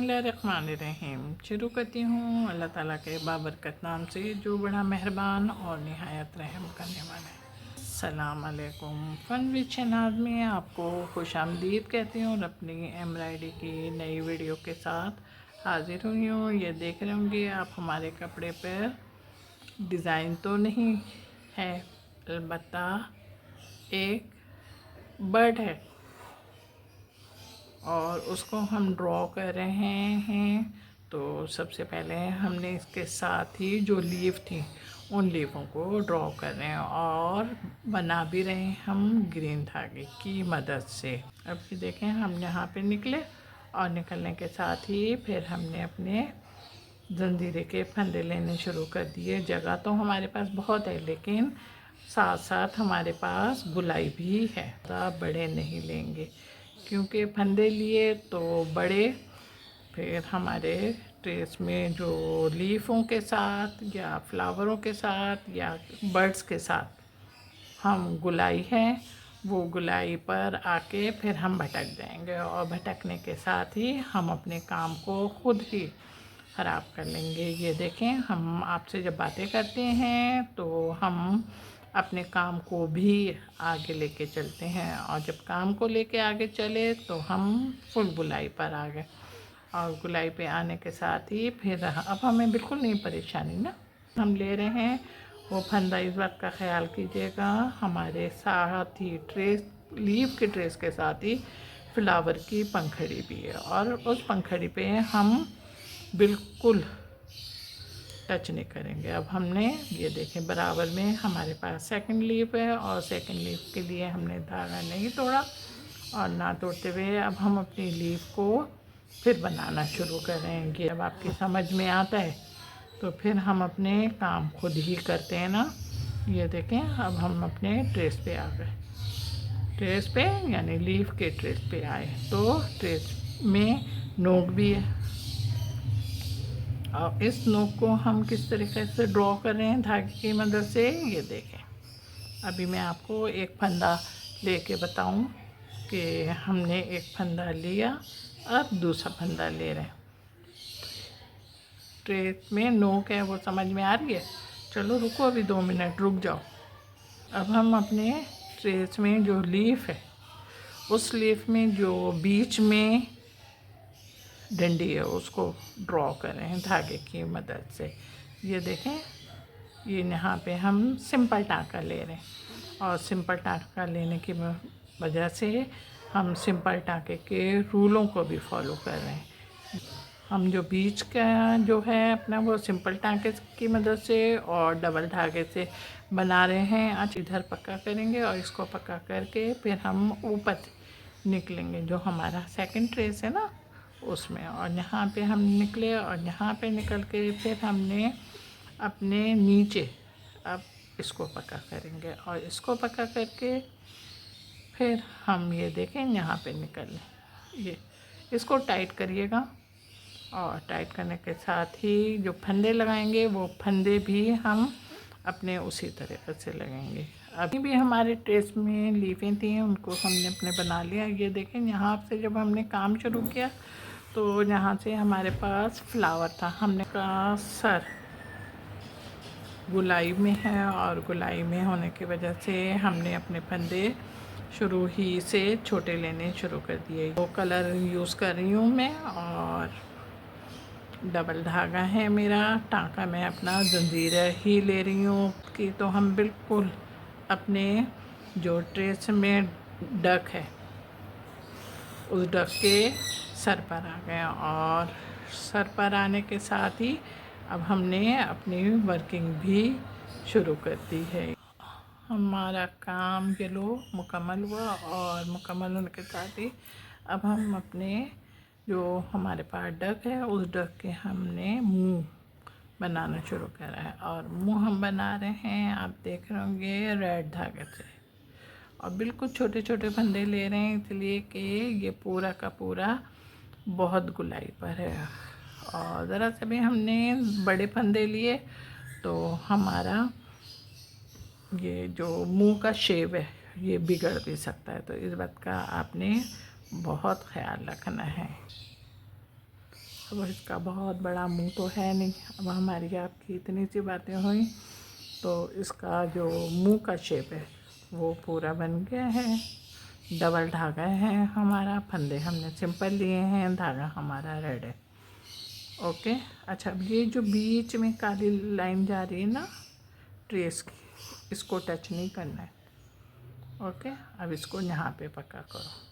बिस्मिल्लाहिर्रहमानिर्रहीम। शुरू करती हूँ अल्लाह ताला के बाबरकत नाम से जो बड़ा मेहरबान और निहायत रहम करने वाला है। अस्सलाम वालेकुम। फ़न विद शहनाज़ में आपको खुशामदीद कहती हूँ और अपनी एम्ब्रॉयडरी की नई वीडियो के साथ हाज़िर हुई हूँ। ये देख रहे होंगे आप हमारे कपड़े पर डिज़ाइन तो नहीं है, अलबत्ता एक बर्ड है और उसको हम ड्रॉ कर रहे हैं। तो सबसे पहले हमने इसके साथ ही जो लीफ थी उन लीफों को ड्रॉ कर रहे हैं और बना भी रहे हैं हम ग्रीन धागे की मदद से। अब ये देखें हम यहाँ पे निकले और निकलने के साथ ही फिर हमने अपने जंजीरे के फंदे लेने शुरू कर दिए। जगह तो हमारे पास बहुत है लेकिन साथ साथ हमारे पास गुलाई भी है। बड़े नहीं लेंगे क्योंकि फंदे लिए तो बड़े फिर हमारे ट्रेस में जो लीफों के साथ या फ्लावरों के साथ या बर्ड्स के साथ हम गुलाई है वो गुलाई पर आके फिर हम भटक जाएंगे और भटकने के साथ ही हम अपने काम को खुद ही ख़राब कर लेंगे। ये देखें हम आपसे जब बातें करते हैं तो हम अपने काम को भी आगे लेके चलते हैं और जब काम को लेके आगे चले तो हम फुल गुलाई पर आ गए और गुलाई पे आने के साथ ही फिर अब हमें बिल्कुल नहीं परेशानी ना। हम ले रहे हैं वो फंदा। इस बात का ख्याल कीजिएगा हमारे साथ ही ट्रेस लीफ के ट्रेस के साथ ही फ्लावर की पंखड़ी भी है और उस पंखड़ी पे हम बिल्कुल टच नहीं करेंगे। अब हमने ये देखें बराबर में हमारे पास सेकंड लीफ है और सेकंड लीफ के लिए हमने धागा नहीं तोड़ा और ना तोड़ते हुए अब हम अपनी लीफ को फिर बनाना शुरू करेंगे। अब आपकी समझ में आता है तो फिर हम अपने काम खुद ही करते हैं ना। ये देखें अब हम अपने ट्रेस पे आ गए। ट्रेस पे यानी लीफ के ट्रेस पे आए तो ट्रेस में नोक भी है और इस नोक को हम किस तरीके से ड्रॉ कर रहे हैं धागे की मदद से ये देखें। अभी मैं आपको एक फंदा लेके बताऊं कि हमने एक फंदा लिया अब दूसरा फंदा ले रहे हैं। ट्रेस में नोक है वो समझ में आ रही है। चलो रुको अभी 2 मिनट रुक जाओ। अब हम अपने ट्रेस में जो लीफ है उस लीफ में जो बीच में डंडी है उसको ड्रॉ कर रहे हैं धागे की मदद से। ये देखें ये यहाँ पे हम सिंपल टाँका ले रहे हैं और सिंपल टाँका लेने की वजह से हम सिंपल टाँके के रूलों को भी फॉलो कर रहे हैं। हम जो बीच का जो है अपना वो सिंपल टाँके की मदद से और डबल धागे से बना रहे हैं। आज इधर पक्का करेंगे और इसको पक्का करके फिर हम ऊपर निकलेंगे जो हमारा सेकंड ट्रेस है ना उसमें। और यहाँ पे हम निकले और यहाँ पे निकल के फिर हमने अपने नीचे अब इसको पक्का करेंगे और इसको पक्का करके फिर हम ये देखें यहाँ पे निकल ये इसको टाइट करिएगा और टाइट करने के साथ ही जो फंदे लगाएंगे वो फंदे भी हम अपने उसी तरीके से लगेंगे। अभी भी हमारे ट्रेस में लीफें थी उनको हमने अपने बना लिया। ये देखें यहाँ से जब हमने काम शुरू किया तो यहाँ से हमारे पास फ्लावर था। हमने कहा सर गुलाई में है और गुलाई में होने की वजह से हमने अपने फंदे शुरू ही से छोटे लेने शुरू कर दिए। वो कलर यूज़ कर रही हूँ मैं और डबल धागा है मेरा। टाँका मैं अपना जंजीरा ही ले रही हूँ कि तो हम बिल्कुल अपने जो ट्रेस में डक है उस डक के सर पर आ गए और सर पर आने के साथ ही अब हमने अपनी वर्किंग भी शुरू कर दी है। हमारा काम ये लो मुकम्मल हुआ और मुकम्मल होने के साथ ही अब हम अपने जो हमारे पास डक है उस डक के हमने मुंह बनाना शुरू करा है और मुंह हम बना रहे हैं आप देख रहे होंगे रेड धागे से और बिल्कुल छोटे छोटे फंदे ले रहे हैं इसलिए कि ये पूरा का पूरा बहुत गुलाई पर है। और ज़रा से भी हमने बड़े फंदे लिए तो हमारा ये जो मुंह का शेप है ये बिगड़ भी सकता है। तो इस बात का आपने बहुत ख्याल रखना है। अब इसका बहुत बड़ा मुंह तो है नहीं। अब हमारी आपकी इतनी सी बातें हुई तो इसका जो मुंह का शेप है वो पूरा बन गया है। डबल धागा है हमारा, फंदे हमने सिंपल लिए हैं, धागा हमारा रेड है। ओके। अच्छा, अब ये जो बीच में काली लाइन जा रही है ना ट्रेस की, इसको टच नहीं करना है। ओके, अब इसको यहाँ पे पक्का करो।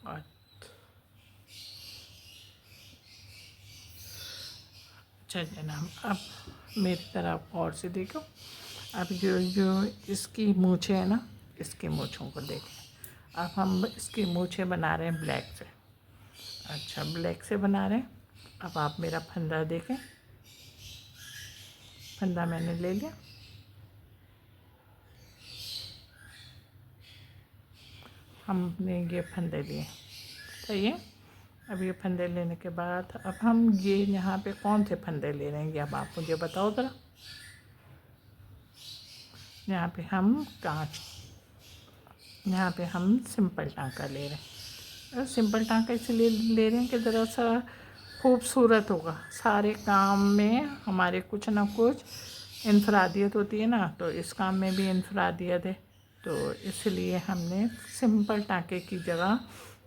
और अच्छा जनाब, अब मेरी तरफ और से देखो। अब जो इसकी मूछें है ना, इसकी मूछों को देखें। अब हम इसकी मूछें बना रहे हैं ब्लैक से। अच्छा, ब्लैक से बना रहे हैं। अब आप मेरा फंदा देखें। फंदा मैंने ले लिया। हमने ये फंदे लिए, सही है। अब ये फंदे लेने के बाद अब हम ये यहाँ पे कौन से फंदे ले रहे हैं ये अब आप मुझे बताओ ज़रा। यहाँ पे हम कांच, यहाँ पे हम सिंपल टाँका ले रहे हैं। सिंपल टाँका इसलिए ले रहे हैं कि ज़रा सा खूबसूरत होगा। सारे काम में हमारे कुछ ना कुछ इनफरादियत होती है ना, तो इस काम में भी इनफरादियत है, तो इसलिए हमने सिंपल टाँके की जगह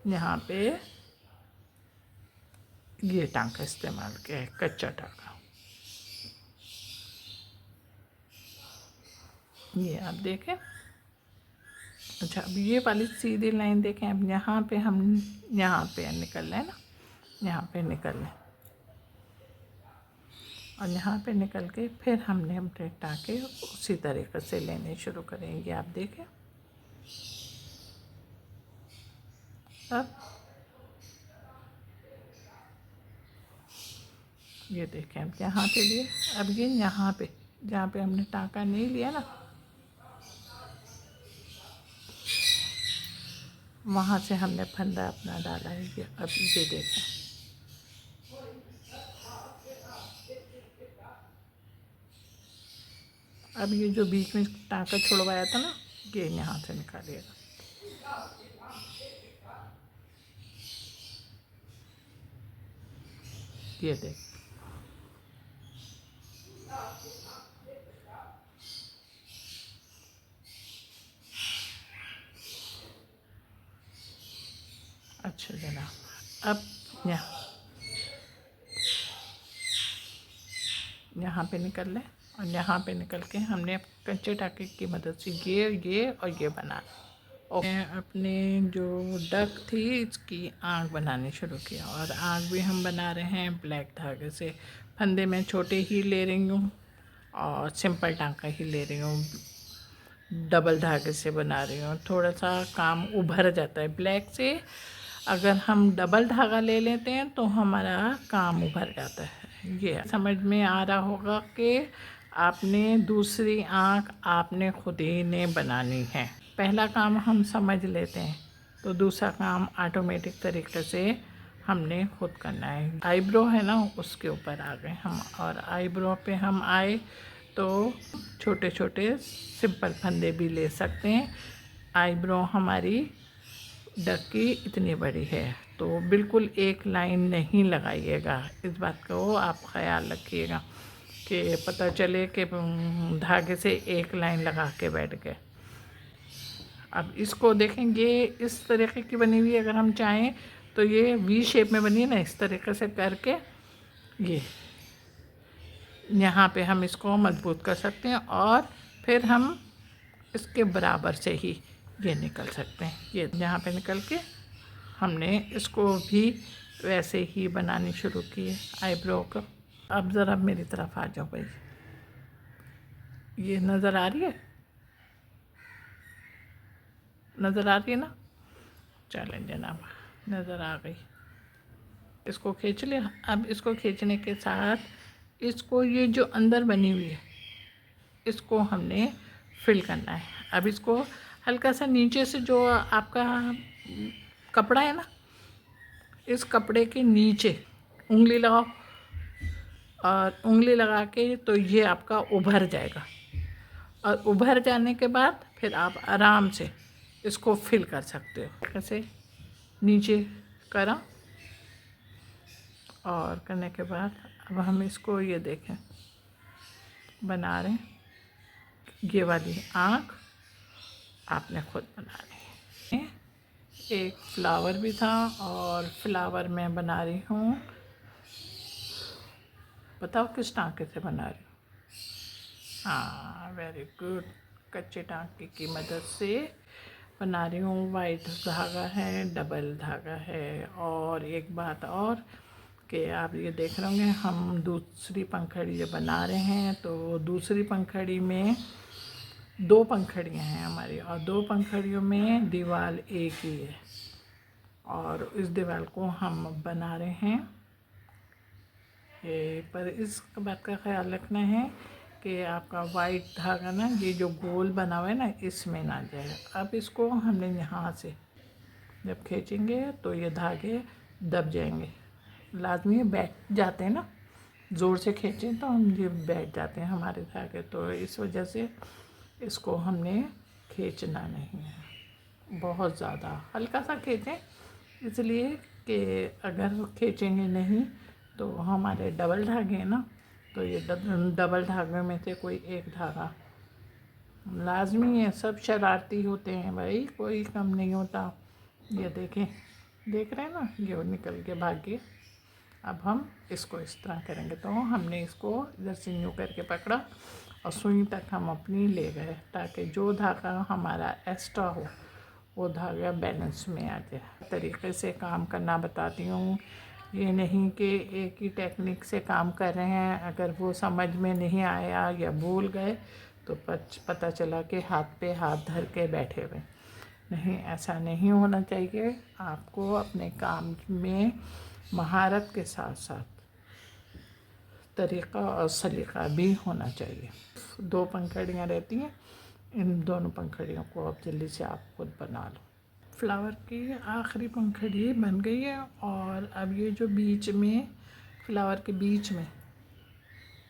यहाँ पे ये टाँका इस्तेमाल किया है, कच्चा टाँका। ये आप देखें। अच्छा, अब ये वाली सीधी लाइन देखें। अब यहाँ पे हम यहाँ पे निकल रहे हैं ना, यहाँ पे निकल लें और यहाँ पे निकल के फिर हमने अपने टाँके उसी तरीके से लेने शुरू करेंगे। आप देखें। अब ये देखें, अब यहाँ पे लिए। अब ये यहाँ पे जहाँ पे हमने टाँका नहीं लिया ना, वहाँ से हमने फंदा अपना डाला है। ये अब ये देखें। अब ये जो बीच में टाँका छुड़वाया था ना, ये यहाँ से निकालिएगा। ये देख। अच्छा जनाब, अब यहाँ पे निकल लें और यहाँ पे निकल के हमने कच्चे टाँके की मदद से ये और ये बना। और अपने जो डक थी इसकी आँख बनानी शुरू किया, और आँख भी हम बना रहे हैं ब्लैक धागे से। फंदे में छोटे ही ले रही हूँ और सिंपल टाँका ही ले रही हूँ, डबल धागे से बना रही हूँ। थोड़ा सा काम उभर जाता है ब्लैक से। अगर हम डबल धागा ले लेते हैं तो हमारा काम उभर जाता है। ये समझ में आ रहा होगा कि आपने दूसरी आँख आपने खुद ही ने बनानी है। पहला काम हम समझ लेते हैं तो दूसरा काम ऑटोमेटिक तरीके से हमने खुद करना है। आईब्रो है ना, उसके ऊपर आ गए हम, और आईब्रो पे हम आए तो छोटे छोटे सिंपल फंदे भी ले सकते हैं। आईब्रो हमारी डक की इतनी बड़ी है तो बिल्कुल एक लाइन नहीं लगाइएगा। इस बात को आप ख्याल रखिएगा कि पता चले कि धागे से एक लाइन लगा के बैठ गए। अब इसको देखेंगे इस तरीके की बनी हुई है। अगर हम चाहें तो ये वी शेप में बनी है ना, इस तरीके से करके ये यहाँ पे हम इसको मजबूत कर सकते हैं और फिर हम इसके बराबर से ही ये निकल सकते हैं। ये यहाँ पे निकल के हमने इसको भी वैसे ही बनानी शुरू की है आईब्रो को। अब ज़रा मेरी तरफ आ जाओ भाई, ये नज़र आ रही है, नज़र आ रही है ना। चलें जनाब, नज़र आ गई। इसको खींच लिया। अब इसको खींचने के साथ इसको ये जो अंदर बनी हुई है इसको हमने फिल करना है। अब इसको हल्का सा नीचे से जो आपका कपड़ा है ना, इस कपड़े के नीचे उंगली लगाओ और उंगली लगा के तो ये आपका उभर जाएगा। और उभर जाने के बाद फिर आप आराम से इसको फिल कर सकते हो। कैसे नीचे करा और करने के बाद अब हम इसको ये देखें बना रहे हैं। ये वाली आँख आपने खुद बनानी है। एक फ्लावर भी था और फ्लावर मैं बना रही हूँ, बताओ किस टाँके से बना रही हूँ? हाँ, वेरी गुड, कच्चे टाँके की मदद से बना रही हूँ। वाइट धागा है, डबल धागा है। और एक बात और कि आप ये देख रहे होंगे हम दूसरी पंखड़ी जब बना रहे हैं तो दूसरी पंखड़ी में 2 पंखड़ियाँ हैं हमारी, और 2 पंखड़ियों में दीवार एक ही है। और इस दीवार को हम बना रहे हैं पर इस बात का ख्याल रखना है कि आपका वाइट धागा ना, ये जो गोल बना हुआ है ना, इसमें ना जाए। अब इसको हमने यहाँ से जब खींचेंगे तो ये धागे दब जाएंगे, लाजमी है, बैठ जाते हैं ना, ज़ोर से खींचें तो हम ये बैठ जाते हैं हमारे धागे। तो इस वजह से इसको हमने खींचना नहीं है बहुत ज़्यादा, हल्का सा खींचें, इसलिए कि अगर खींचेंगे नहीं तो हमारे डबल धागे हैं ना, तो ये डबल धागे में से कोई एक धागा लाजमी है। सब शरारती होते हैं भाई, कोई कम नहीं होता। ये देखें, देख रहे हैं ना, ये निकल के भाग गए। अब हम इसको इस तरह करेंगे, तो हमने इसको इधर से यूँ करके पकड़ा और सुई तक हम अपनी ले गए, ताकि जो धागा हमारा एक्स्ट्रा हो वो धागा बैलेंस में आ जाए। तरीके से काम करना बताती हूँ, ये नहीं कि एक ही टेक्निक से काम कर रहे हैं, अगर वो समझ में नहीं आया या भूल गए तो पता चला कि हाथ पे हाथ धर के बैठे हुए। नहीं, ऐसा नहीं होना चाहिए। आपको अपने काम में महारत के साथ साथ तरीक़ा और सलीक़ा भी होना चाहिए। 2 पंखड़ियाँ रहती हैं, इन दोनों पंखड़ियों को अब जल्दी से आप खुद बना लो। फ्लावर की आखिरी पंखड़ी बन गई है और अब ये जो बीच में फ्लावर के बीच में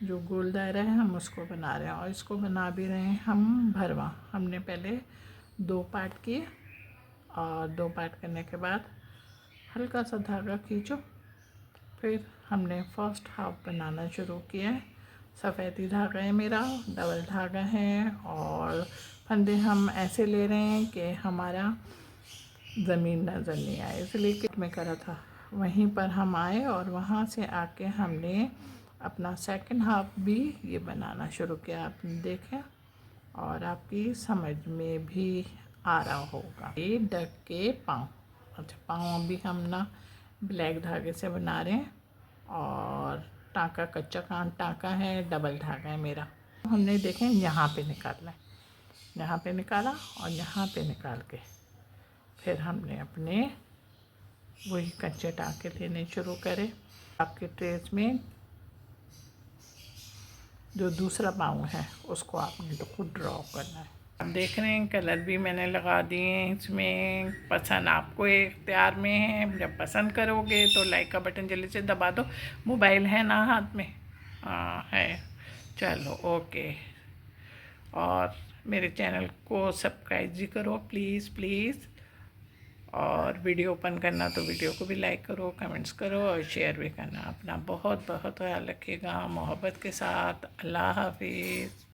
जो गोल दायरा है हम उसको बना रहे हैं, और इसको बना भी रहे हैं हम भरवा। हमने पहले 2 पार्ट किए और 2 पार्ट करने के बाद हल्का सा धागा खींचो, फिर हमने फर्स्ट हाफ बनाना शुरू किया है। सफ़ेदी धागा है मेरा, डबल धागा है, और फंदे हम ऐसे ले रहे हैं कि हमारा ज़मीन नज़र नहीं आए, इसलिए किट में करा था वहीं पर हम आए और वहाँ से आके हमने अपना सेकंड हाफ भी ये बनाना शुरू किया। आपने देखें और आपकी समझ में भी आ रहा होगा। ये डक के पाँव, अच्छा पाँव भी हम ना ब्लैक धागे से बना रहे हैं, और टाँका कच्चा कान टाँका है, डबल धागा है मेरा। हमने देखें यहाँ पे निकालना है, यहाँ पे निकाला और यहाँ पे निकाल के फिर हमने अपने वही कच्चे टाँके लेने शुरू करे। आपके ट्रेस में जो दूसरा पाँव है उसको आपने तो खुद ड्रॉ करना है। आप देख रहे हैं कलर भी मैंने लगा दिए हैं इसमें, पसंद आपको इख्तियार में है। जब पसंद करोगे तो लाइक का बटन जल्दी से दबा दो, मोबाइल है ना हाथ में? हाँ है, चलो ओके। और मेरे चैनल को सब्सक्राइब भी करो प्लीज़ प्लीज़, और वीडियो ओपन करना तो वीडियो को भी लाइक करो, कमेंट्स करो और शेयर भी करना। अपना बहुत बहुत ख्याल रखिएगा, मोहब्बत के साथ। अल्लाह हाफिज़।